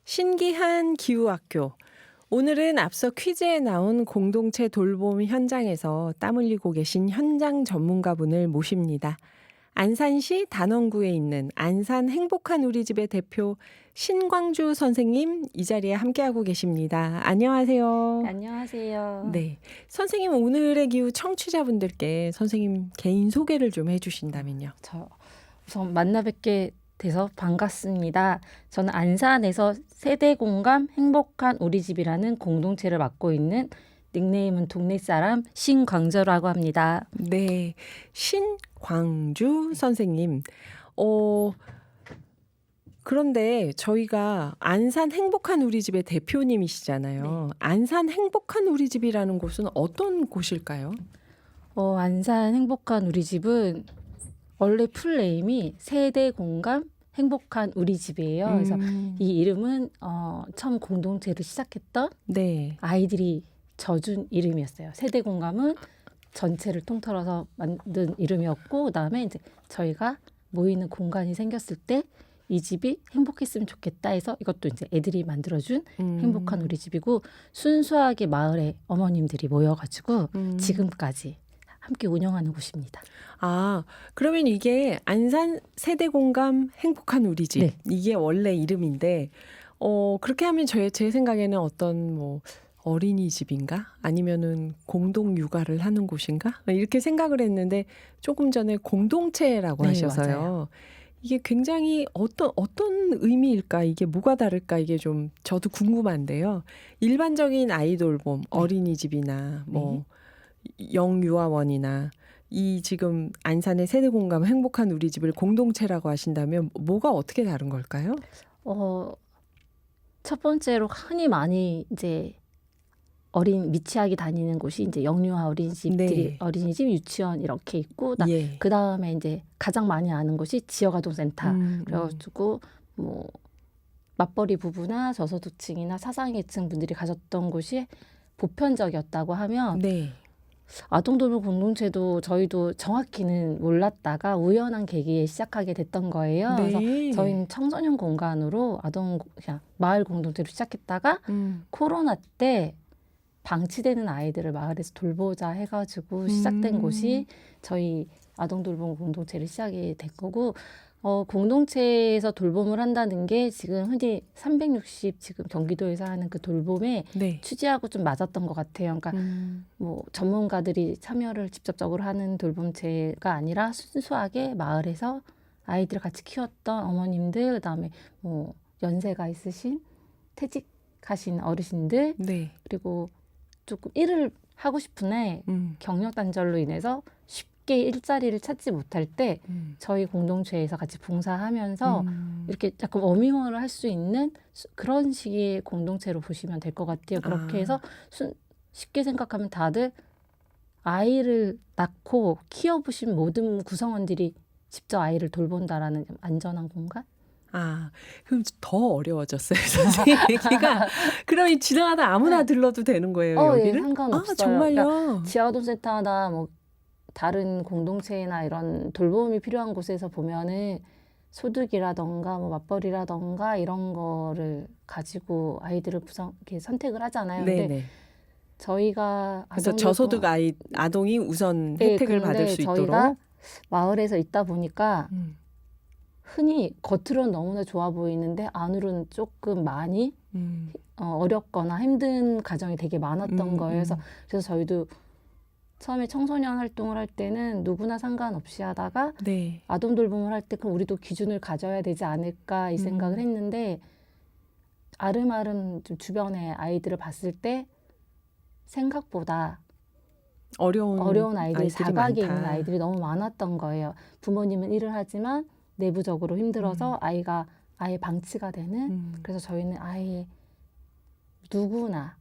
신기한 기후학교. 오늘은 앞서 퀴즈에 나온 공동체 돌봄 현장에서 땀 흘리고 계신 현장 전문가분을 모십니다. 안산시 단원구에 있는 안산 행복한 우리 집의 대표 신광주 선생님 이 자리에 함께하고 계십니다. 안녕하세요. 안녕하세요. 네. 선생님 오늘의 기후 청취자분들께 선생님 개인 소개를 좀 해주신다면요. 저 우선 만나 뵙게 돼서 반갑습니다. 저는 안산에서 세대공감 행복한 우리 집이라는 공동체를 맡고 있는 닉네임은 동네 사람 신광저라고 합니다. 네. 신광주 선생님. 그런데 저희가 안산 행복한 우리 집의 대표님이시잖아요. 안산 행복한 우리 집이라는 곳은 어떤 곳일까요? 안산 행복한 우리 집은 원래 풀네임이 세대공감 행복한 우리 집이에요. 그래서 이 이름은 처음 공동체를 시작했던 네. 아이들이 져준 이름이었어요. 세대공감은 전체를 통틀어서 만든 이름이었고, 그다음에 이제 저희가 모이는 공간이 생겼을 때 이 집이 행복했으면 좋겠다 해서 이것도 이제 애들이 만들어준 행복한 우리 집이고, 순수하게 마을에 어머님들이 모여가지고 지금까지 함께 운영하는 곳입니다. 아, 그러면 이게 안산 세대공감 행복한 우리 집. 네. 이게 원래 이름인데, 그렇게 하면 제 생각에는 어떤 뭐 어린이집인가? 아니면은 공동 육아를 하는 곳인가? 이렇게 생각을 했는데 조금 전에 공동체라고 네, 하셔서요. 맞아요. 이게 굉장히 어떤 의미일까? 이게 뭐가 다를까? 이게 좀 저도 궁금한데요. 일반적인 아이돌봄, 어린이집이나 뭐 영유아원이나 이 지금 안산의 세대공감 행복한 우리 집을 공동체라고 하신다면 뭐가 어떻게 다른 걸까요? 첫 번째로 흔히 많이 이제 미취학이 다니는 곳이 이제 영유아 어린이집들이 네. 어린이집, 유치원 이렇게 있고, 예. 그 다음에 이제 가장 많이 아는 곳이 지역아동센터. 그래가지고 뭐 맞벌이 부부나 저소득층이나 사상계층 분들이 가졌던 곳이 보편적이었다고 하면, 네. 아동돌봄 공동체도 저희도 정확히는 몰랐다가 우연한 계기에 시작하게 됐던 거예요. 그래서 네. 저희는 청소년 공간으로 그냥 마을 공동체로 시작했다가 코로나 때 방치되는 아이들을 마을에서 돌보자 해가지고 시작된 곳이 저희 아동돌봄 공동체를 시작이 된 거고, 공동체에서 돌봄을 한다는 게 지금 흔히 360 지금 경기도에서 하는 그 돌봄에 네. 취지하고 좀 맞았던 것 같아요. 그러니까 뭐 전문가들이 참여를 직접적으로 하는 돌봄체가 아니라 순수하게 마을에서 아이들을 같이 키웠던 어머님들, 그다음에 뭐 연세가 있으신 퇴직하신 어르신들, 네. 그리고 조금 일을 하고 싶은 애 경력 단절로 인해서 쉽게 일자리를 찾지 못할 때 저희 공동체에서 같이 봉사하면서 이렇게 약간 워밍업을 할 수 있는 그런 식의 공동체로 보시면 될 것 같아요. 그렇게 해서 쉽게 생각하면 다들 아이를 낳고 키워보신 모든 구성원들이 직접 아이를 돌본다라는 좀 안전한 공간? 아, 그럼 더 어려워졌어요, 선생님 얘기가. 그럼 지나가다 아무나 들러도 되는 거예요, 예, 여기를? 상관없어요. 아, 정말요? 그러니까 지역아동센터나 뭐 다른 공동체나 이런 돌봄이 필요한 곳에서 보면은 소득이라던가 뭐 맞벌이라던가 이런 거를 가지고 아이들을 이렇게 선택을 하잖아요. 근데 네네. 저희가 그래서 저소득 아동이 우선 네, 혜택을 받을 수 저희가 있도록. 마을에서 있다 보니까 흔히 겉으로는 너무나 좋아 보이는데 안으로는 조금 많이 어렵거나 힘든 가정이 되게 많았던 거예요. 그래서 저희도 처음에 청소년 활동을 할 때는 누구나 상관없이 하다가 네. 아동 돌봄을 할 때 그럼 우리도 기준을 가져야 되지 않을까 이 생각을 했는데, 아름아름 좀 주변에 아이들을 봤을 때 생각보다 어려운 아이들, 사각에 있는 아이들이 너무 많았던 거예요. 부모님은 일을 하지만 내부적으로 힘들어서 아이가 아예 방치가 되는. 그래서 저희는 아예 누구나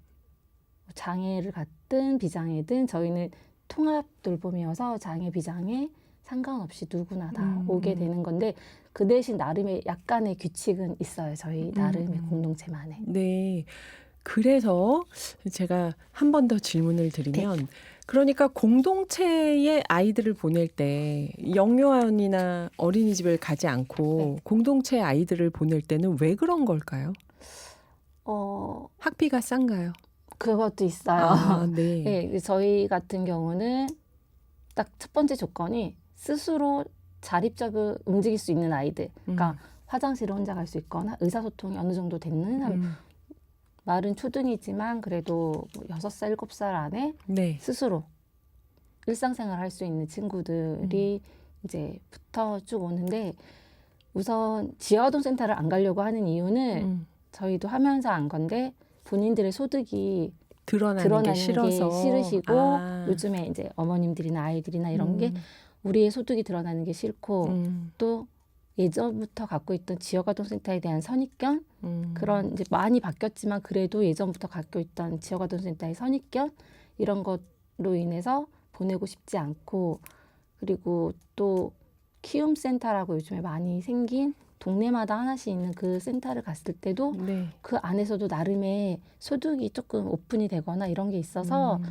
장애를 갖든 비장애든 저희는 통합 돌봄이어서 장애 비장애 상관없이 누구나 다 오게 되는 건데, 그 대신 나름의 약간의 규칙은 있어요. 저희 나름의 공동체만의. 네. 그래서 제가 한 번 더 질문을 드리면, 그러니까 공동체의 아이들을 보낼 때 영유아원이나 어린이집을 가지 않고 공동체 아이들을 보낼 때는 왜 그런 걸까요? 학비가 싼가요? 그것도 있어요. 아, 네. 네, 저희 같은 경우는 딱 첫 번째 조건이 스스로 자립적으로 움직일 수 있는 아이들. 그러니까 화장실을 혼자 갈 수 있거나 의사소통이 어느 정도 되는 말은 초등이지만 그래도 뭐 6살, 7살 안에 네. 스스로 일상생활 할 수 있는 친구들이 이제부터 쭉 오는데 우선 지역아동센터를 안 가려고 하는 이유는 저희도 하면서 안 건데 본인들의 소득이 드러나는 게 싫어서 싫으시고 요즘에 이제 어머님들이나 아이들이나 이런 게 우리의 소득이 드러나는 게 싫고 또 예전부터 갖고 있던 지역아동센터에 대한 선입견 그런 이제 많이 바뀌었지만 그래도 예전부터 갖고 있던 지역아동센터의 선입견 이런 것로 인해서 보내고 싶지 않고 그리고 또 키움센터라고 요즘에 많이 생긴 동네마다 하나씩 있는 그 센터를 갔을 때도 네. 그 안에서도 나름의 소득이 조금 오픈이 되거나 이런 게 있어서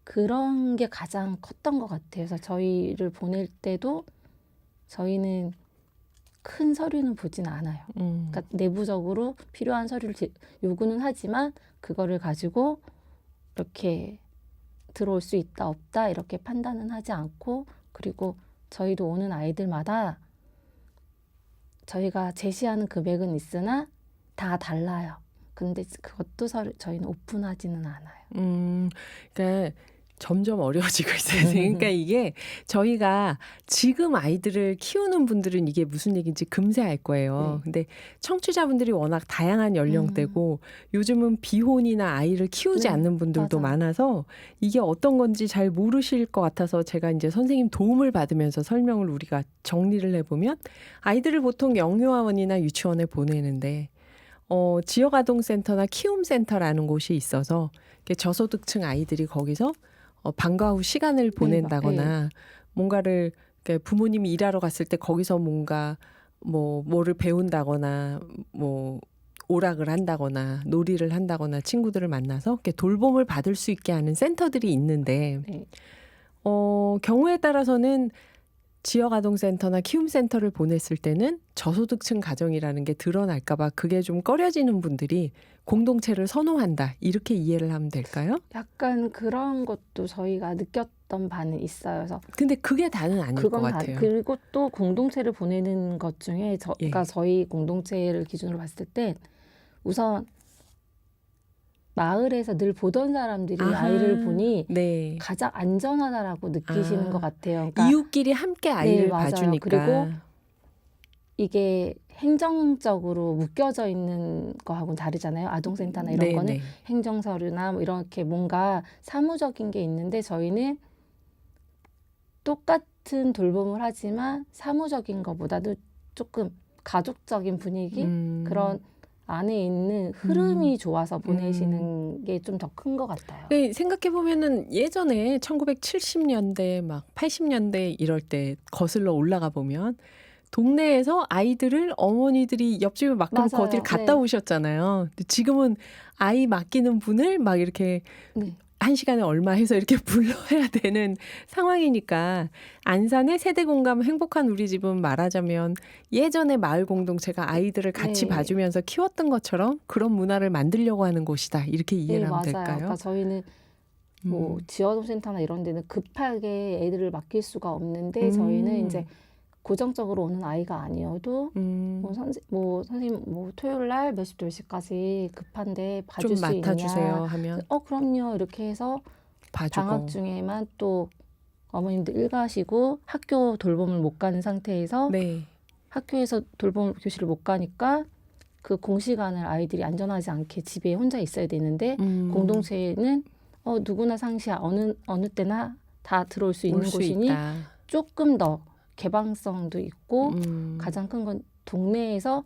그런 게 가장 컸던 것 같아요. 그래서 저희를 보낼 때도 저희는 큰 서류는 보진 않아요. 그러니까 내부적으로 필요한 서류를 요구는 하지만 그거를 가지고 이렇게 들어올 수 있다 없다 이렇게 판단은 하지 않고 그리고 저희도 오는 아이들마다 저희가 제시하는 금액은 있으나 다 달라요. 근데 그것도 저희는 오픈하지는 않아요. 그러니까 점점 어려워지고 있어요. 그러니까 이게 저희가 지금 아이들을 키우는 분들은 이게 무슨 얘기인지 금세 알 거예요. 근데 청취자분들이 워낙 다양한 연령대고 요즘은 비혼이나 아이를 키우지 않는 분들도 맞아. 많아서 이게 어떤 건지 잘 모르실 것 같아서 제가 이제 선생님 도움을 받으면서 설명을 우리가 정리를 해보면 아이들을 보통 영유아원이나 유치원에 보내는데 지역아동센터나 키움센터라는 곳이 있어서 저소득층 아이들이 거기서 방과 후 시간을 보낸다거나 뭔가를 부모님이 일하러 갔을 때 거기서 뭔가 뭐를 배운다거나 뭐 오락을 한다거나 놀이를 한다거나 친구들을 만나서 이렇게 돌봄을 받을 수 있게 하는 센터들이 있는데 경우에 따라서는 지역아동센터나 키움센터를 보냈을 때는 저소득층 가정이라는 게 드러날까 봐 그게 좀 꺼려지는 분들이 공동체를 선호한다. 이렇게 이해를 하면 될까요? 약간 그런 것도 저희가 느꼈던 바는 있어요. 그래서 근데 그게 다는 아닐 것 같아요. 그리고 또 공동체를 보내는 것 중에 그러니까 저희 공동체를 기준으로 봤을 때 우선 마을에서 늘 보던 사람들이 아이를 보니 가장 안전하다라고 느끼시는 것 같아요. 그러니까 이웃끼리 함께 아이를 봐주니까. 그리고 이게 행정적으로 묶여져 있는 거하고는 다르잖아요. 아동센터나 이런 거는 행정서류나 뭐 이렇게 뭔가 사무적인 게 있는데 저희는 똑같은 돌봄을 하지만 사무적인 것보다도 조금 가족적인 분위기 그런 안에 있는 흐름이 좋아서 보내시는 게 좀 더 큰 것 같아요. 생각해 보면은 예전에 1970년대 막 80년대 이럴 때 거슬러 올라가 보면 동네에서 아이들을 어머니들이 옆집에 맡기면 거기를 갔다 오셨잖아요. 근데 지금은 아이 맡기는 분을 막 이렇게 1시간에 얼마 해서 이렇게 불러야 되는 상황이니까 안산의 세대공감 행복한 우리 집은 말하자면 예전에 마을 공동체가 아이들을 같이 봐주면서 키웠던 것처럼 그런 문화를 만들려고 하는 곳이다. 이렇게 이해를 하면 될까요? 그러니까 저희는 뭐 지역아동센터나 이런 데는 급하게 애들을 맡길 수가 없는데 저희는 이제 고정적으로 오는 아이가 아니어도 선생님 토요일 날 몇 시부터 몇 시까지 급한데 봐줄 수 있냐? 맡아주세요 하면 그럼요. 이렇게 해서 봐주고. 방학 중에만 또 어머님들 일 가시고 학교 돌봄을 못 가는 상태에서 학교에서 돌봄 교실을 못 가니까 그 공시간을 아이들이 안전하지 않게 집에 혼자 있어야 되는데 공동체는 누구나 상시야 어느 때나 다 들어올 수 있는 곳이니 조금 더 개방성도 있고 가장 큰 건 동네에서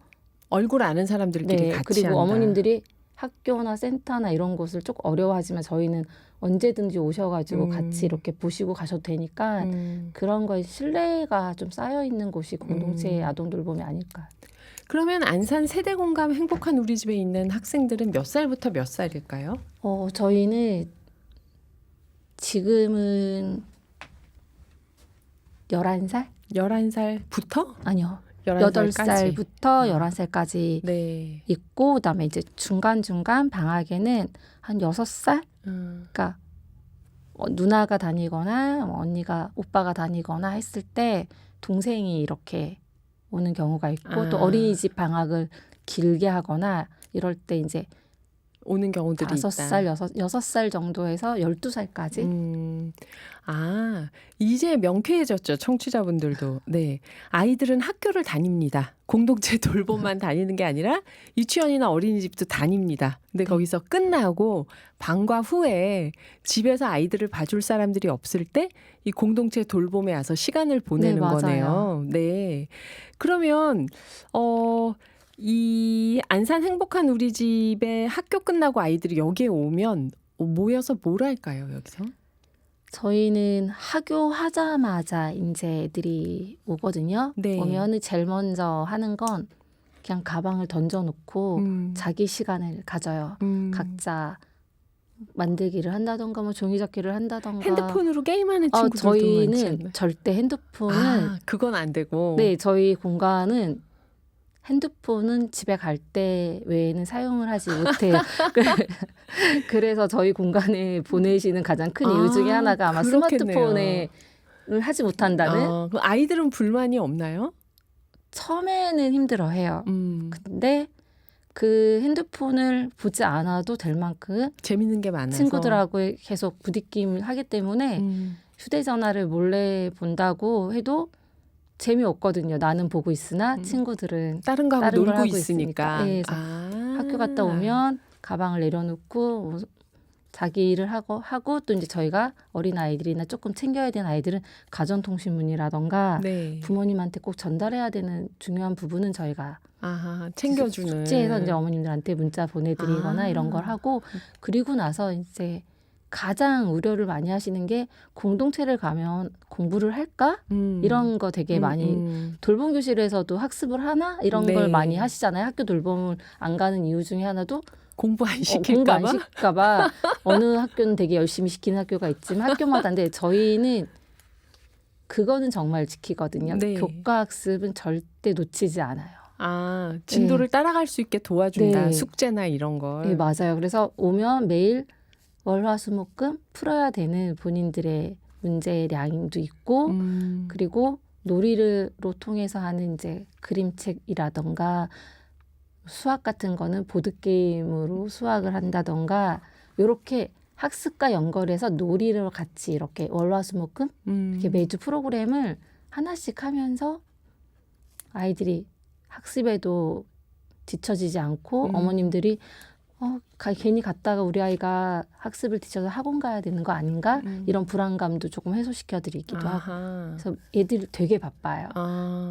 얼굴 아는 사람들끼리 같이 그리고 한다. 어머님들이 학교나 센터나 이런 곳을 조금 어려워하지만 저희는 언제든지 오셔가지고 같이 이렇게 보시고 가셔도 되니까 그런 거에 신뢰가 좀 쌓여 있는 곳이 공동체의 아동 돌봄이 아닐까. 그러면 안산 세대공감 행복한 우리 집에 있는 학생들은 몇 살부터 몇 살일까요? 저희는 지금은 11살? 11살부터? 아니요. 11살까지. 8살부터 11살까지 네. 있고 그다음에 이제 중간중간 방학에는 한 6살? 그러니까 누나가 다니거나 언니가 오빠가 다니거나 했을 때 동생이 이렇게 오는 경우가 있고 또 어린이집 방학을 길게 하거나 이럴 때 이제 오는 경우들이 5살, 있다. 6살 정도에서 12살까지. 이제 명쾌해졌죠. 청취자분들도. 네. 아이들은 학교를 다닙니다. 공동체 돌봄만 다니는 게 아니라 유치원이나 어린이집도 다닙니다. 근데 네. 거기서 끝나고 방과 후에 집에서 아이들을 봐줄 사람들이 없을 때 이 공동체 돌봄에 와서 시간을 보내는 맞아요. 거네요. 네. 그러면 이 안산 행복한 우리 집에 학교 끝나고 아이들이 여기에 오면 모여서 뭘 할까요, 여기서? 저희는 하교하자마자 이제 애들이 오거든요. 네. 오면은 제일 먼저 하는 건 그냥 가방을 던져놓고 자기 시간을 가져요. 각자 만들기를 한다던가 뭐 종이접기를 한다던가. 핸드폰으로 게임하는 친구들도 많지 저희는 않나요? 절대 핸드폰을 그건 안 되고. 네, 저희 공간은 핸드폰은 집에 갈 때 외에는 사용을 하지 못해요. 그래서 저희 공간에 보내시는 가장 큰 이유 중에 하나가 아마 그렇겠네요. 스마트폰을 하지 못한다는. 그럼 아이들은 불만이 없나요? 처음에는 힘들어해요. 근데 그 핸드폰을 보지 않아도 될 만큼 재밌는 게 많아서. 친구들하고 계속 부딪힘을 하기 때문에 휴대전화를 몰래 본다고 해도 재미없거든요. 나는 보고 있으나 친구들은 다른 거 하고 다른 걸 놀고 하고 있으니까. 네, 그래서 학교 갔다 오면 가방을 내려놓고 뭐 자기 일을 하고 또 이제 저희가 어린 아이들이나 조금 챙겨야 되는 아이들은 가정통신문이라던가 네. 부모님한테 꼭 전달해야 되는 중요한 부분은 저희가 챙겨주는. 숙제해서 이제 어머님들한테 문자 보내드리거나 이런 걸 하고 그리고 나서 이제 가장 우려를 많이 하시는 게 공동체를 가면 공부를 할까? 이런 거 되게 많이 돌봄 교실에서도 학습을 하나? 이런 네. 걸 많이 하시잖아요. 학교 돌봄을 안 가는 이유 중에 하나도 공부 안 공부 시킬까 안 봐. 시킬까 봐 어느 학교는 되게 열심히 시키는 학교가 있지만 학교마다 근데 저희는 그거는 정말 지키거든요. 네. 교과 학습은 절대 놓치지 않아요. 진도를 따라갈 수 있게 도와준다. 네. 숙제나 이런 걸. 네, 맞아요. 그래서 오면 매일 월화수목금 풀어야 되는 본인들의 문제량도 있고 그리고 놀이로 통해서 하는 이제 그림책이라던가 수학 같은 거는 보드게임으로 수학을 한다던가 이렇게 학습과 연결해서 놀이를 같이 이렇게 월화수목금 이렇게 매주 프로그램을 하나씩 하면서 아이들이 학습에도 뒤처지지 않고 어머님들이 괜히 갔다가 우리 아이가 학습을 뒤쳐서 학원 가야 되는 거 아닌가? 이런 불안감도 조금 해소시켜드리기도 하고. 그래서 애들이 되게 바빠요.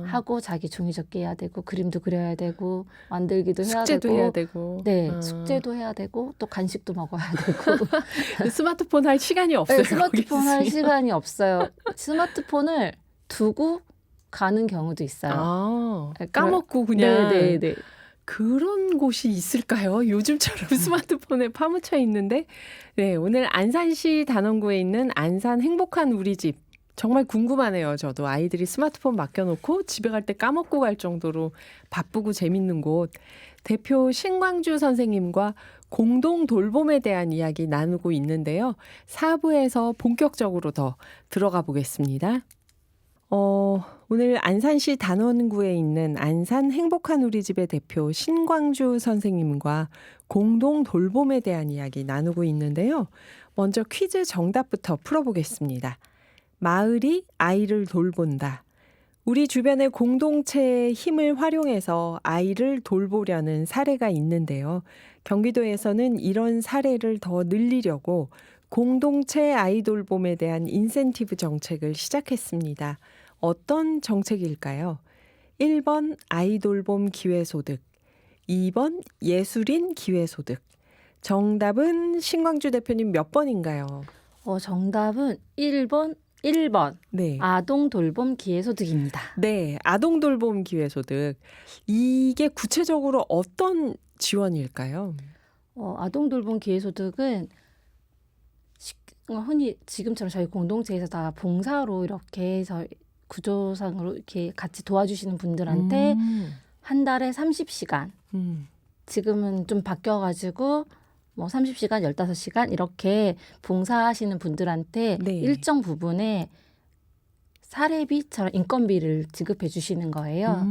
하고 자기 종이접기 해야 되고 그림도 그려야 되고 만들기도 숙제도 해야 해야 되고. 되고. 네, 숙제도 해야 되고 또 간식도 먹어야 되고. 스마트폰 할 시간이 없어요. 네, 스마트폰 할 거기 있으면. 시간이 없어요. 스마트폰을 두고 가는 경우도 있어요. 까먹고 그냥. 네. 그런 곳이 있을까요? 요즘처럼 스마트폰에 파묻혀 있는데. 네, 오늘 안산시 단원구에 있는 안산 행복한 우리 집. 정말 궁금하네요. 저도 아이들이 스마트폰 맡겨놓고 집에 갈 때 까먹고 갈 정도로 바쁘고 재밌는 곳. 대표 신광주 선생님과 공동 돌봄에 대한 이야기 나누고 있는데요. 4부에서 본격적으로 더 들어가 보겠습니다. 오늘 안산시 단원구에 있는 안산 행복한 우리 집의 대표 신광주 선생님과 공동 돌봄에 대한 이야기 나누고 있는데요. 먼저 퀴즈 정답부터 풀어보겠습니다. 마을이 아이를 돌본다. 우리 주변의 공동체의 힘을 활용해서 아이를 돌보려는 사례가 있는데요. 경기도에서는 이런 사례를 더 늘리려고 공동체 아이 돌봄에 대한 인센티브 정책을 시작했습니다. 어떤 정책일까요? 1번 아이돌봄 기회소득, 2번 예술인 기회소득. 정답은 신광주 대표님 몇 번인가요? 정답은 1번 네. 아동돌봄 기회소득입니다. 네, 아동돌봄 기회소득. 이게 구체적으로 어떤 지원일까요? 아동돌봄 기회소득은 흔히 지금처럼 저희 공동체에서 다 봉사로 이렇게 해서 구조상으로 이렇게 같이 도와주시는 분들한테 한 달에 30시간, 지금은 좀 바뀌어가지고 뭐 30시간, 15시간 이렇게 봉사하시는 분들한테 네. 일정 부분에 사례비처럼 인건비를 지급해 주시는 거예요.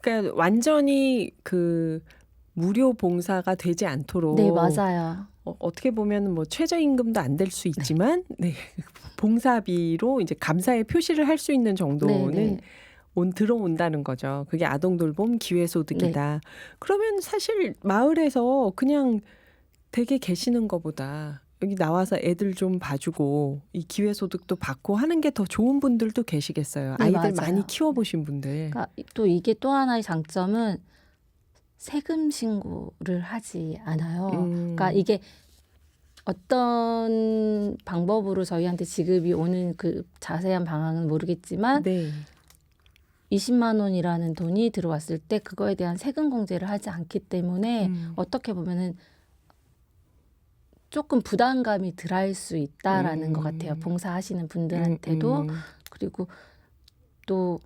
그러니까 완전히 그 무료 봉사가 되지 않도록 네, 맞아요. 어떻게 보면 뭐 최저임금도 안 될 수 있지만 네. 봉사비로 이제 감사의 표시를 할 수 있는 정도는 네. 들어온다는 거죠. 그게 아동돌봄 기회소득이다. 네. 그러면 사실 마을에서 그냥 댁에 계시는 것보다 여기 나와서 애들 좀 봐주고 이 기회소득도 받고 하는 게 더 좋은 분들도 계시겠어요. 네, 아이들 맞아요. 많이 키워보신 분들. 그러니까 또 이게 또 하나의 장점은 세금 신고를 하지 않아요. 그러니까 이게 어떤 방법으로 저희한테 지급이 오는 그 자세한 방향은 모르겠지만 네. 20만 원이라는 돈이 들어왔을 때 그거에 대한 세금 공제를 하지 않기 때문에 어떻게 보면은 조금 부담감이 덜할 수 있다라는 것 같아요. 봉사하시는 분들한테도. 그리고 또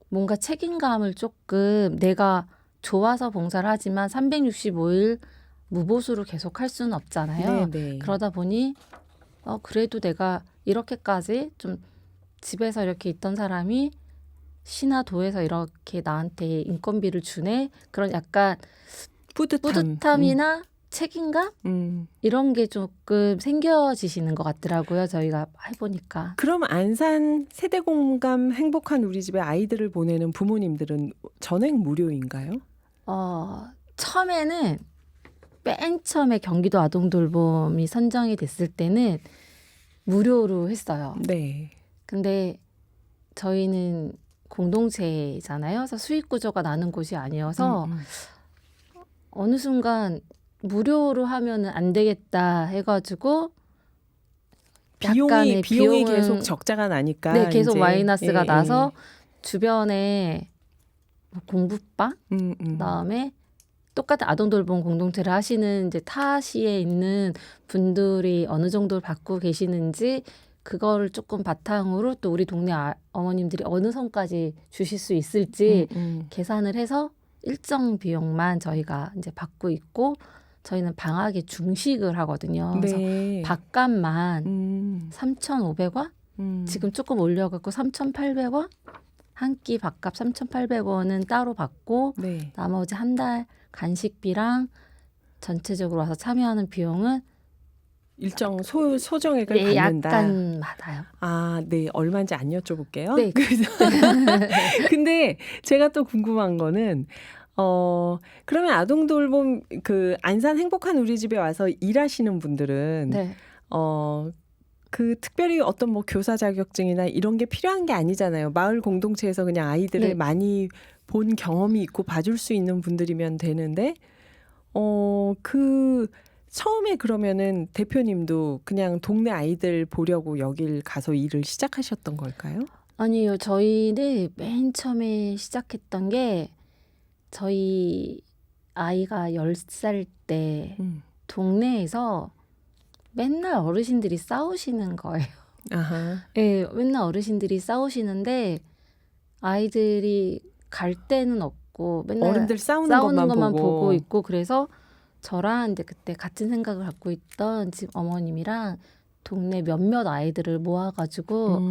뭔가 책임감을 조금 내가 좋아서 봉사를 하지만 365일 무보수로 계속 할 수는 없잖아요. 네. 그러다 보니 그래도 내가 이렇게까지 좀 집에서 이렇게 있던 사람이 시나 도에서 이렇게 나한테 인건비를 주네. 그런 약간 뿌듯함이나 책임감? 이런 게 조금 생겨지시는 것 같더라고요. 저희가 해보니까. 그럼 안산 세대공감 행복한 우리 집에 아이들을 보내는 부모님들은 전액 무료인가요? 처음에는 맨 처음에 경기도 아동돌봄이 선정이 됐을 때는 무료로 했어요. 네. 근데 저희는 공동체잖아요. 그래서 수익 구조가 나는 곳이 아니어서 어느 순간 무료로 하면은 안 되겠다 해가지고 비용이 비용은 계속 적자가 나니까 네, 계속 이제, 마이너스가 나서 주변에 뭐 공부방 그다음에 똑같은 아동돌봄 공동체를 하시는 이제 타 시에 있는 분들이 어느 정도 받고 계시는지 그거를 조금 바탕으로 또 우리 동네 어머님들이 어느 선까지 주실 수 있을지 계산을 해서 일정 비용만 저희가 이제 받고 있고 저희는 방학에 중식을 하거든요. 그래서 네. 밥값만 3,500원? 지금 조금 올려갖고 3,800원? 한 끼 밥값 3,800원은 따로 받고 네. 나머지 한 달 간식비랑 전체적으로 와서 참여하는 비용은 일정 소정액을 받는다. 약간 받아요. 아, 네. 얼마인지 안 여쭤볼게요. 네. 근데 제가 또 궁금한 거는 그러면 아동돌봄 그 안산 행복한 우리 집에 와서 일하시는 분들은 네. 그 특별히 어떤 뭐 교사 자격증이나 이런 게 필요한 게 아니잖아요. 마을 공동체에서 그냥 아이들을 네. 많이 본 경험이 있고 봐줄 수 있는 분들이면 되는데 그 처음에 그러면은 대표님도 그냥 동네 아이들 보려고 여길 가서 일을 시작하셨던 걸까요? 아니요. 저희는 맨 처음에 시작했던 게 저희 아이가 10살 때 동네에서 맨날 어르신들이 싸우시는 거예요. 아하. 네, 맨날 어르신들이 싸우시는데 아이들이 갈 데는 없고 맨날 어른들 싸우는 것만 보고 있고 그래서 저랑 이제 그때 같은 생각을 갖고 있던 집 어머님이랑 동네 몇몇 아이들을 모아가지고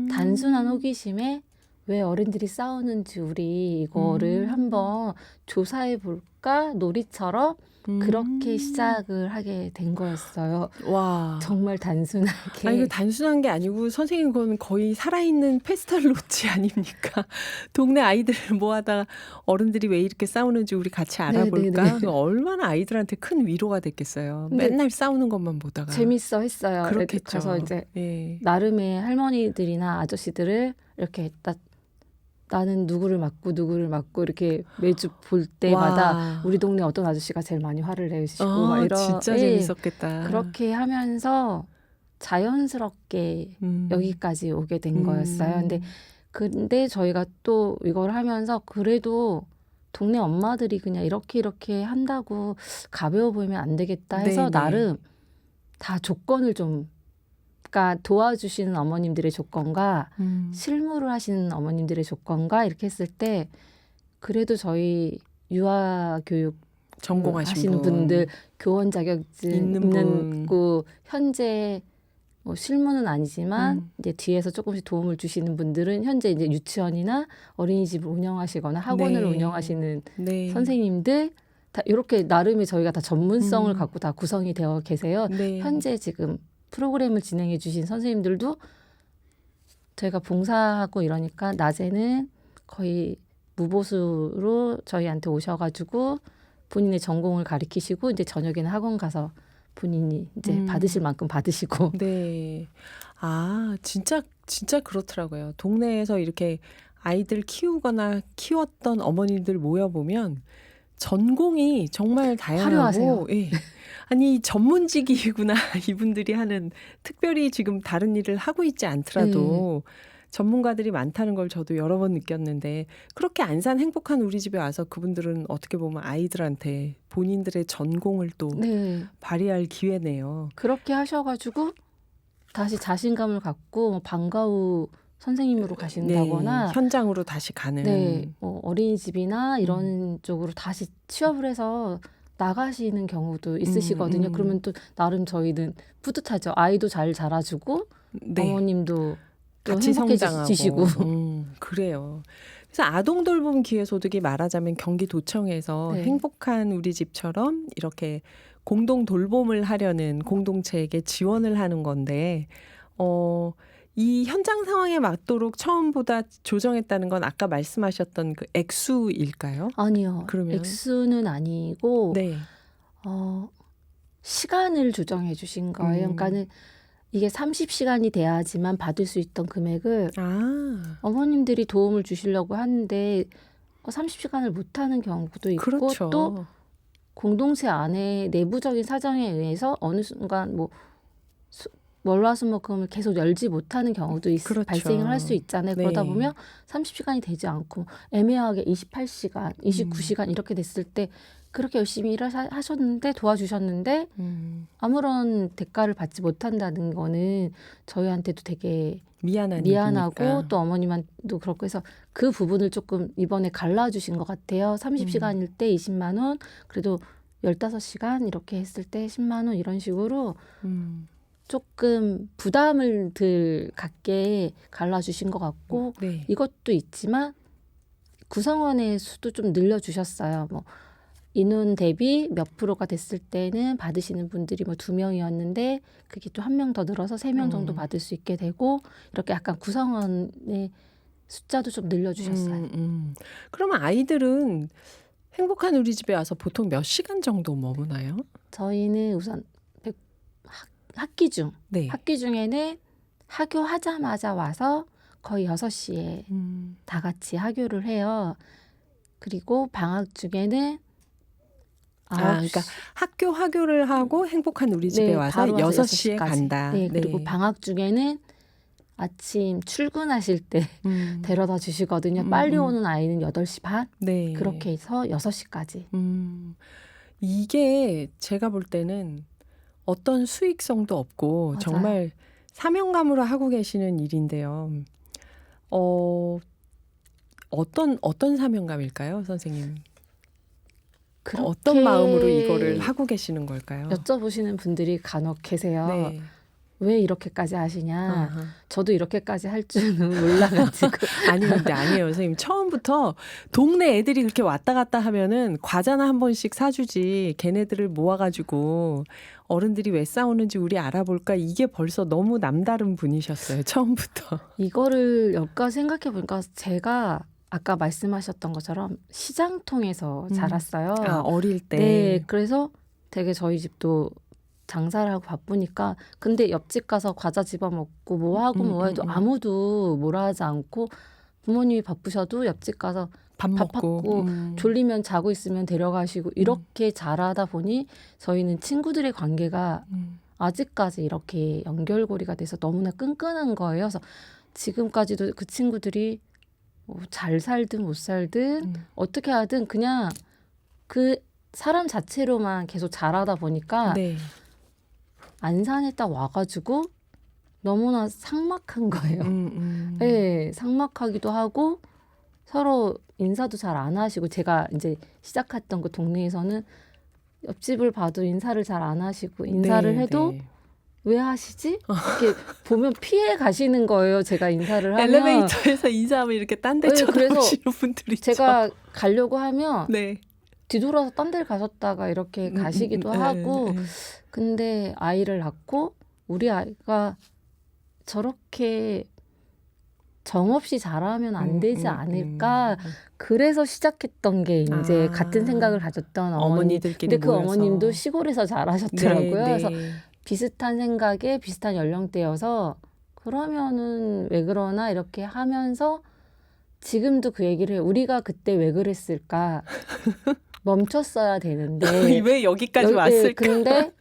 단순한 호기심에 왜 어른들이 싸우는지 우리 이거를 한번 조사해 볼까 놀이처럼 그렇게 시작을 하게 된 거였어요. 와. 정말 단순하게. 이거 단순한 게 아니고 선생님 그건 거의 살아있는 페스탈 로치 아닙니까? 동네 아이들을 모아다 어른들이 왜 이렇게 싸우는지 우리 같이 알아볼까? 네네네. 얼마나 아이들한테 큰 위로가 됐겠어요. 근데 맨날 싸우는 것만 보다가. 재밌어 했어요. 그렇겠죠. 그래서 이제 예. 나름의 할머니들이나 아저씨들을 이렇게 나는 누구를 맡고 이렇게 매주 볼 때마다 와. 우리 동네 어떤 아저씨가 제일 많이 화를 내시고 막 이런 진짜 재밌었겠다. 그렇게 하면서 자연스럽게 여기까지 오게 된 거였어요. 근데 저희가 또 이걸 하면서 그래도 동네 엄마들이 그냥 이렇게 한다고 가벼워 보이면 안 되겠다 해서 네네. 나름 다 조건을 좀 그러니까 도와주시는 어머님들의 조건과 실무를 하시는 어머님들의 조건과 이렇게 했을 때 그래도 저희 유아교육 전공하신 분들 교원 자격증 있는 그 현재 뭐 실무는 아니지만 이제 뒤에서 조금씩 도움을 주시는 분들은 현재 이제 유치원이나 어린이집을 운영하시거나 학원을 네. 운영하시는 네. 선생님들 다 이렇게 나름의 저희가 다 전문성을 갖고 다 구성이 되어 계세요. 네. 현재 지금 프로그램을 진행해 주신 선생님들도 저희가 봉사하고 이러니까 낮에는 거의 무보수로 저희한테 오셔가지고 본인의 전공을 가르치시고 이제 저녁에는 학원 가서 본인이 이제 받으실 만큼 받으시고. 네. 아, 진짜 그렇더라고요. 동네에서 이렇게 아이들 키우거나 키웠던 어머님들 모여보면 전공이 정말 다양하고 화려하세요. 예. 아니 전문직이구나 이분들이 하는 특별히 지금 다른 일을 하고 있지 않더라도 전문가들이 많다는 걸 저도 여러 번 느꼈는데 그렇게 안산 행복한 우리 집에 와서 그분들은 어떻게 보면 아이들한테 본인들의 전공을 또 네. 발휘할 기회네요. 그렇게 하셔가지고 다시 자신감을 갖고 뭐 방과 후 선생님으로 가신다거나 현장으로 다시 가는 네, 뭐 어린이집이나 이런 쪽으로 다시 취업을 해서 나가시는 경우도 있으시거든요. 그러면 또 나름 저희는 뿌듯하죠. 아이도 잘 자라주고 어머님도 또 같이 성장하고 행복해지시고. 그래요. 그래서 아동 돌봄 기회소득이 말하자면 경기도청에서 행복한 우리 집처럼 이렇게 공동 돌봄을 하려는 공동체에게 지원을 하는 건데 이 현장 상황에 맞도록 처음보다 조정했다는 건 아까 말씀하셨던 그 액수일까요? 아니요. 그러면 액수는 아니고 시간을 조정해 주신 거예요. 그러니까는 이게 30시간이 돼야지만 받을 수 있던 금액을 어머님들이 도움을 주시려고 하는데 30시간을 못하는 경우도 있고 그렇죠. 또 공동체 안에 내부적인 사정에 의해서 어느 순간 뭐 월화수목금을 계속 열지 못하는 경우도 그렇죠. 발생을 할 수 있잖아요. 네. 그러다 보면 30시간이 되지 않고 애매하게 28시간, 29시간 이렇게 됐을 때 그렇게 열심히 일을 하셨는데 도와주셨는데 아무런 대가를 받지 못한다는 거는 저희한테도 되게 미안하고 일이니까. 또 어머님한테도 그렇고 해서 그 부분을 조금 이번에 갈라주신 것 같아요. 30시간일 때 20만 원, 그래도 15시간 이렇게 했을 때 10만 원 이런 식으로 조금 부담을 덜 갖게 갈라주신 것 같고 이것도 있지만 구성원의 수도 좀 늘려주셨어요. 뭐 인원 대비 몇 프로가 됐을 때는 받으시는 분들이 뭐 2명이었는데 그게 또 1명 더 늘어서 3명 정도 받을 수 있게 되고 이렇게 약간 구성원의 숫자도 좀 늘려주셨어요. 그러면 아이들은 행복한 우리 집에 와서 보통 몇 시간 정도 머무나요? 저희는 우선 학기 중에는 하교하자마자 와서 거의 6시에 다 같이 하교를 해요. 그리고 방학 중에는 그러니까 하교를 하고 행복한 우리 집에 와서 6시에 간다. 네, 그리고 방학 중에는 아침 출근하실 때 데려다 주시거든요. 빨리 오는 아이는 8시 반 그렇게 해서 6시까지. 이게 제가 볼 때는 어떤 수익성도 없고 맞아요. 정말 사명감으로 하고 계시는 일인데요. 어떤 사명감일까요, 선생님? 어떤 마음으로 이거를 하고 계시는 걸까요? 여쭤보시는 분들이 간혹 계세요. 네. 왜 이렇게까지 하시냐. 저도 이렇게까지 할 줄은 몰라가지고. 아니에요, 선생님. 처음부터 동네 애들이 그렇게 왔다 갔다 하면은 과자나 한 번씩 사주지. 걔네들을 모아가지고 어른들이 왜 싸우는지 우리 알아볼까. 이게 벌써 너무 남다른 분이셨어요, 처음부터. 이거를 여기까지 생각해보니까 제가 아까 말씀하셨던 것처럼 시장통에서 자랐어요. 어릴 때. 네, 그래서 되게 저희 집도 장사를 하고 바쁘니까 근데 옆집 가서 과자 집어먹고 뭐하고 뭐해도 아무도 뭐라 하지 않고 부모님이 바쁘셔도 옆집 가서 밥 먹고 졸리면 자고 있으면 데려가시고 이렇게 자라다 보니 저희는 친구들의 관계가 아직까지 이렇게 연결고리가 돼서 너무나 끈끈한 거예요. 그래서 지금까지도 그 친구들이 뭐 잘 살든 못 살든 어떻게 하든 그냥 그 사람 자체로만 계속 자라다 보니까 안산에 딱 와가지고 너무나 삭막한 거예요. 네, 삭막하기도 하고 서로 인사도 잘 안 하시고 제가 이제 시작했던 그 동네에서는 옆집을 봐도 인사를 잘 안 하시고 인사를 네, 해도 네. 왜 하시지? 이렇게 보면 피해 가시는 거예요. 제가 인사를 하면. 엘리베이터에서 인사하면 이렇게 딴 데 네, 쳐다보시는 분들이 있죠. 제가 가려고 하면 네. 뒤돌아서 딴 데를 가셨다가 이렇게 가시기도 하고 근데 아이를 낳고 우리 아이가 저렇게 정없이 자라면 안 되지 않을까. 그래서 시작했던 게 이제 같은 생각을 가졌던 어머니. 어머니들끼리 근데 그 모여서. 어머님도 시골에서 자라셨더라고요. 네, 그래서 네. 비슷한 생각에 비슷한 연령대여서 그러면은 왜 그러나 이렇게 하면서 지금도 그 얘기를 해요. 우리가 그때 왜 그랬을까? 멈췄어야 되는데 왜 여기까지 왔을까? 근데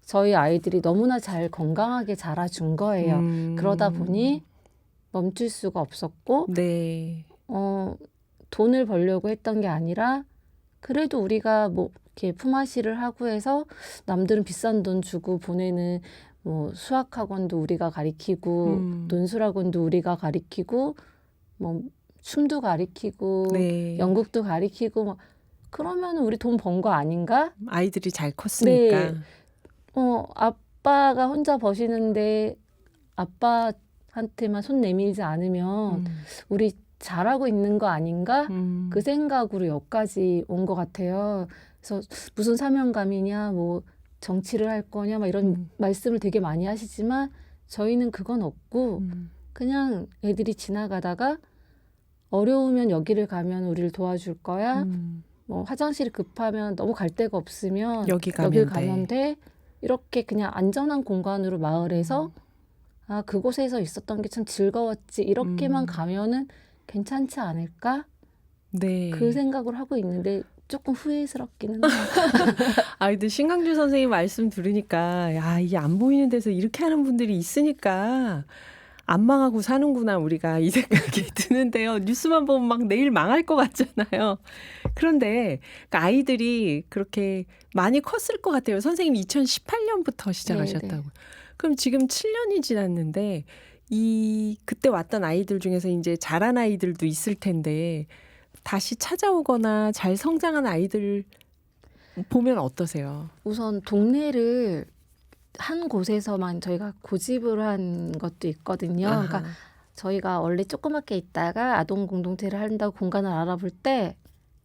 저희 아이들이 너무나 잘 건강하게 자라준 거예요. 그러다 보니 멈출 수가 없었고 네. 돈을 벌려고 했던 게 아니라 그래도 우리가 뭐 이렇게 품앗이를 하고 해서 남들은 비싼 돈 주고 보내는 뭐 수학학원도 우리가 가리키고 논술학원도 우리가 가리키고 뭐 춤도 가리키고 네. 연극도 가리키고 뭐 그러면 우리 돈 번 거 아닌가? 아이들이 잘 컸으니까. 네. 아빠가 혼자 버시는데 아빠한테만 손 내밀지 않으면 우리 잘하고 있는 거 아닌가? 그 생각으로 여기까지 온 것 같아요. 그래서 무슨 사명감이냐, 뭐 정치를 할 거냐, 막 이런 말씀을 되게 많이 하시지만 저희는 그건 없고 그냥 애들이 지나가다가 어려우면 여기를 가면 우리를 도와줄 거야. 뭐 화장실이 급하면 너무 갈 데가 없으면 여길 가면 돼. 이렇게 그냥 안전한 공간으로 마을에서 아 그곳에서 있었던 게 참 즐거웠지. 이렇게만 가면은 괜찮지 않을까? 네. 그 생각을 하고 있는데 조금 후회스럽기는 해요. 아이들 신강주 선생님 말씀 들으니까 야 이게 안 보이는 데서 이렇게 하는 분들이 있으니까 안 망하고 사는구나 우리가 이 생각이 드는데요. 뉴스만 보면 막 내일 망할 것 같잖아요. 그런데 그러니까 아이들이 그렇게 많이 컸을 것 같아요. 선생님이 2018년부터 시작하셨다고. 네네. 그럼 지금 7년이 지났는데 그때 왔던 아이들 중에서 이제 자란 아이들도 있을 텐데 다시 찾아오거나 잘 성장한 아이들 보면 어떠세요? 우선 동네를 한 곳에서만 저희가 고집을 한 것도 있거든요. 아하. 그러니까 저희가 원래 조그맣게 있다가 아동 공동체를 한다고 공간을 알아볼 때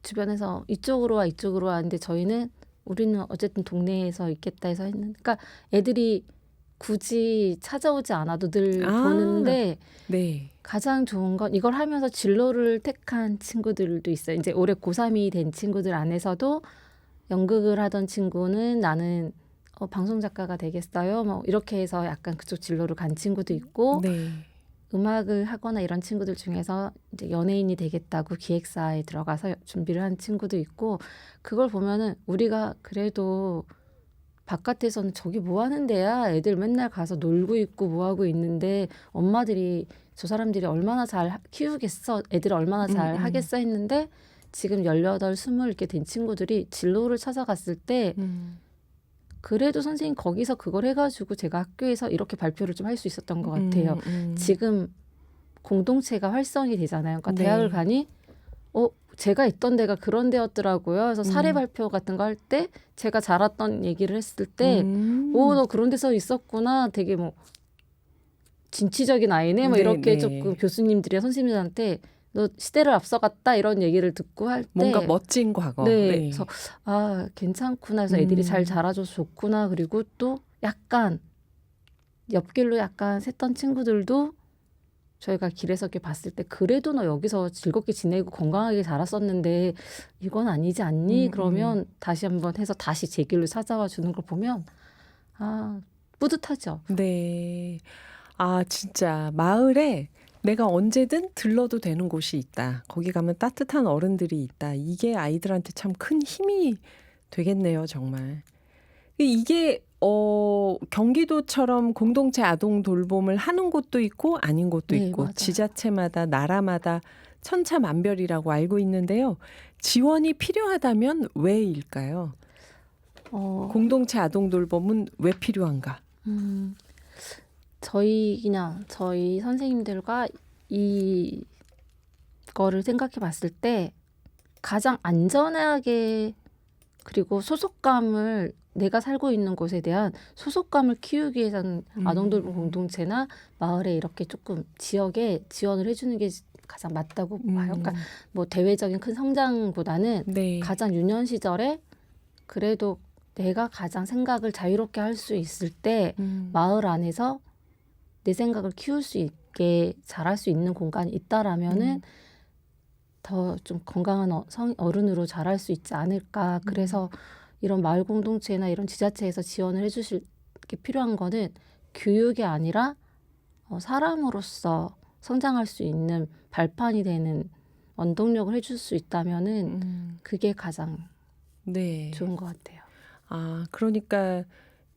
주변에서 이쪽으로 와 이쪽으로 와 하는데 저희는 우리는 어쨌든 동네에서 있겠다 해서 했는데 그러니까 애들이 굳이 찾아오지 않아도 늘 보는데 네. 가장 좋은 건 이걸 하면서 진로를 택한 친구들도 있어요. 이제 올해 고3이 된 친구들 안에서도 연극을 하던 친구는 나는 방송 작가가 되겠어요. 뭐 이렇게 해서 약간 그쪽 진로를 간 친구도 있고 네. 음악을 하거나 이런 친구들 중에서 이제 연예인이 되겠다고 기획사에 들어가서 준비를 한 친구도 있고 그걸 보면은 우리가 그래도 바깥에서는 저기 뭐 하는 데야? 애들 맨날 가서 놀고 있고 뭐 하고 있는데 엄마들이 저 사람들이 얼마나 잘 키우겠어? 애들 얼마나 잘 하겠어? 했는데 지금 18, 20 이렇게 된 친구들이 진로를 찾아갔을 때 그래도 선생님 거기서 그걸 해가지고 제가 학교에서 이렇게 발표를 좀 할 수 있었던 것 같아요. 지금 공동체가 활성이 되잖아요. 그러니까 네. 대학을 가니 제가 있던 데가 그런 데였더라고요. 그래서 사례 발표 같은 거 할 때 제가 자랐던 얘기를 했을 때 너 그런 데서 있었구나. 되게 뭐 진취적인 아이네. 뭐 네, 이렇게 네. 조금 교수님들이나 선생님들한테 너 시대를 앞서갔다 이런 얘기를 듣고 할 때 뭔가 멋진 과거. 네. 네. 그래서 괜찮구나. 그래서 애들이 잘 자라줘서 좋구나. 그리고 또 약간 옆길로 약간 샜던 친구들도 저희가 길에서 이렇게 봤을 때 그래도 너 여기서 즐겁게 지내고 건강하게 자랐었는데 이건 아니지 않니? 그러면 다시 한번 해서 다시 제 길로 찾아와 주는 걸 보면 뿌듯하죠. 네. 진짜 마을에 내가 언제든 들러도 되는 곳이 있다. 거기 가면 따뜻한 어른들이 있다. 이게 아이들한테 참 큰 힘이 되겠네요, 정말. 이게 경기도처럼 공동체 아동 돌봄을 하는 곳도 있고 아닌 곳도 네, 있고 맞아요. 지자체마다 나라마다 천차만별이라고 알고 있는데요. 지원이 필요하다면 왜일까요? 공동체 아동 돌봄은 왜 필요한가? 저희 선생님들과 이거를 생각해 봤을 때 가장 안전하게 그리고 소속감을 내가 살고 있는 곳에 대한 소속감을 키우기 위해서는 아동돌봄 공동체나 마을에 이렇게 조금 지역에 지원을 해주는 게 가장 맞다고 봐요. 그러니까 뭐 대외적인 큰 성장보다는 네. 가장 유년 시절에 그래도 내가 가장 생각을 자유롭게 할 수 있을 때 마을 안에서 내 생각을 키울 수 있게 자랄 수 있는 공간이 있다라면은 더 좀 건강한 어른으로 자랄 수 있지 않을까. 그래서 이런 마을 공동체나 이런 지자체에서 지원을 해주실 게 필요한 거는 교육이 아니라 사람으로서 성장할 수 있는 발판이 되는 원동력을 해줄 수 있다면은 그게 가장 네. 좋은 것 같아요. 아, 그러니까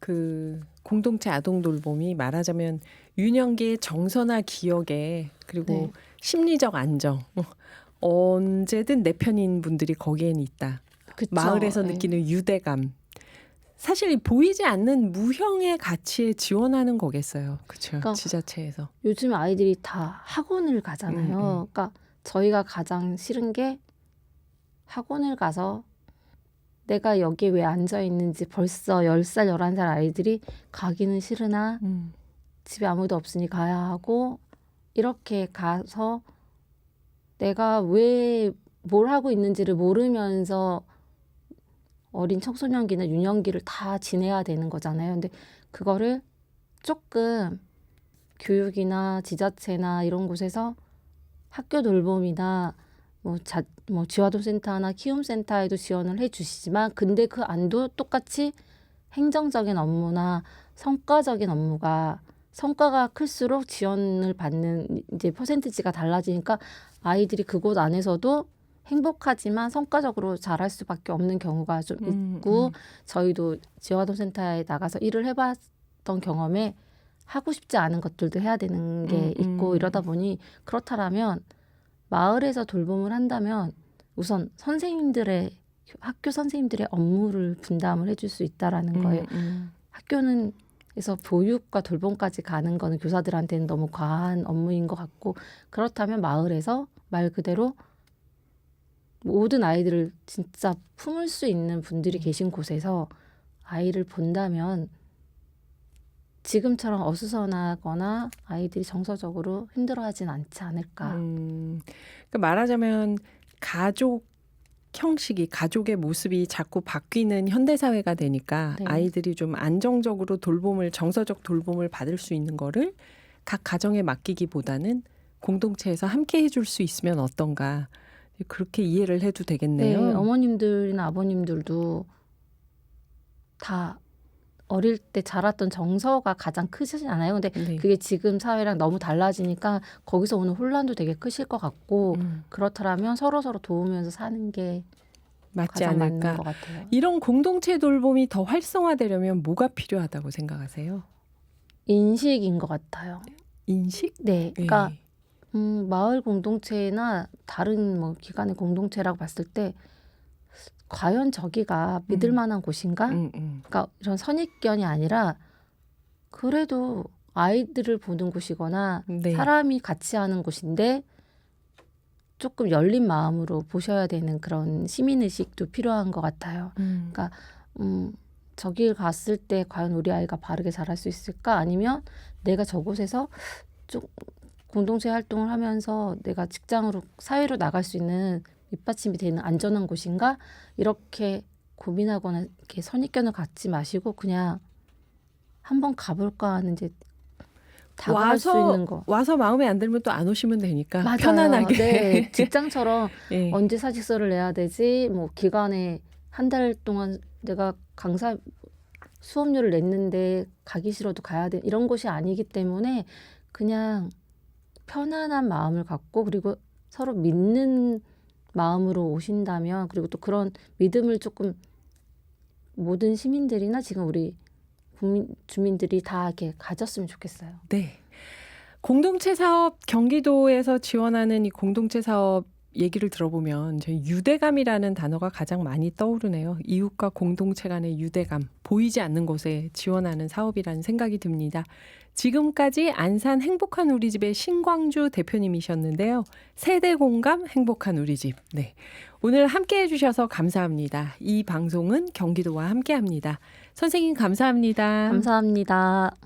그 공동체 아동 돌봄이 말하자면 유년기의 정서나 기억에 그리고 네. 심리적 안정 언제든 내 편인 분들이 거기엔 있다. 그쵸? 마을에서 네. 느끼는 유대감. 사실 보이지 않는 무형의 가치에 지원하는 거겠어요. 그렇죠. 그러니까 지자체에서. 요즘 아이들이 다 학원을 가잖아요. 그러니까 저희가 가장 싫은 게 학원을 가서 내가 여기에 왜 앉아 있는지 벌써 10살, 11살 아이들이 가기는 싫으나 집에 아무도 없으니 가야 하고 이렇게 가서 내가 왜 뭘 하고 있는지를 모르면서 어린 청소년기나 유년기를 다 지내야 되는 거잖아요. 근데 그거를 조금 교육이나 지자체나 이런 곳에서 학교 돌봄이나 뭐 지화동센터나 키움센터에도 지원을 해주시지만 근데 그 안도 똑같이 행정적인 업무나 성과적인 업무가 성과가 클수록 지원을 받는 이제 퍼센티지가 달라지니까 아이들이 그곳 안에서도 행복하지만 성과적으로 잘할 수밖에 없는 경우가 좀 있고 저희도 지화동센터에 나가서 일을 해봤던 경험에 하고 싶지 않은 것들도 해야 되는 게 있고 이러다 보니 그렇다라면 마을에서 돌봄을 한다면 우선 학교 선생님들의 업무를 분담을 해줄 수 있다라는 거예요. 학교는 그래서 보육과 돌봄까지 가는 거는 교사들한테는 너무 과한 업무인 것 같고 그렇다면 마을에서 말 그대로 모든 아이들을 진짜 품을 수 있는 분들이 계신 곳에서 아이를 본다면 지금처럼 어수선하거나 아이들이 정서적으로 힘들어하진 않지 않을까. 그러니까 말하자면 가족 형식이 가족의 모습이 자꾸 바뀌는 현대사회가 되니까 네. 아이들이 좀 안정적으로 정서적 돌봄을 받을 수 있는 거를 각 가정에 맡기기보다는 공동체에서 함께 해줄 수 있으면 어떤가. 그렇게 이해를 해도 되겠네요. 네, 어머님들이나 아버님들도 다 어릴 때 자랐던 정서가 가장 크시잖아요. 근데 네. 그게 지금 사회랑 너무 달라지니까 거기서 오는 혼란도 되게 크실 것 같고 그렇다면 서로서로 도우면서 사는 게 맞지 가장 맞는 않을까. 것 같아요. 이런 공동체 돌봄이 더 활성화되려면 뭐가 필요하다고 생각하세요? 인식인 것 같아요. 인식? 네, 그러니까 네. 마을 공동체나 다른 뭐 기관의 공동체라고 봤을 때 과연 저기가 믿을 만한 곳인가? 그러니까 이런 선입견이 아니라 그래도 아이들을 보는 곳이거나 네. 사람이 같이 하는 곳인데 조금 열린 마음으로 보셔야 되는 그런 시민의식도 필요한 것 같아요. 그러니까 저길 갔을 때 과연 우리 아이가 바르게 자랄 수 있을까? 아니면 내가 저곳에서 좀 공동체 활동을 하면서 내가 직장으로 사회로 나갈 수 있는 밑받침이 되는 안전한 곳인가? 이렇게 고민하거나 이렇게 선입견을 갖지 마시고 그냥 한번 가볼까 하는 이제 다가갈 수 있는 거. 와서 마음에 안 들면 또 안 오시면 되니까 맞아요. 편안하게. 네, 직장처럼 네. 언제 사직서를 내야 되지? 뭐 기간에 한 달 동안 내가 강사 수업료를 냈는데 가기 싫어도 가야 돼. 이런 곳이 아니기 때문에 그냥 편안한 마음을 갖고 그리고 서로 믿는 마음으로 오신다면 그리고 또 그런 믿음을 조금 모든 시민들이나 지금 우리 주민들이 다 이렇게 가졌으면 좋겠어요. 네. 공동체 사업 경기도에서 지원하는 이 공동체 사업 얘기를 들어보면 저희 유대감이라는 단어가 가장 많이 떠오르네요. 이웃과 공동체 간의 유대감, 보이지 않는 곳에 지원하는 사업이라는 생각이 듭니다. 지금까지 안산 행복한 우리집의 신광주 대표님이셨는데요. 세대 공감 행복한 우리집. 네. 오늘 함께해 주셔서 감사합니다. 이 방송은 경기도와 함께합니다. 선생님 감사합니다. 감사합니다.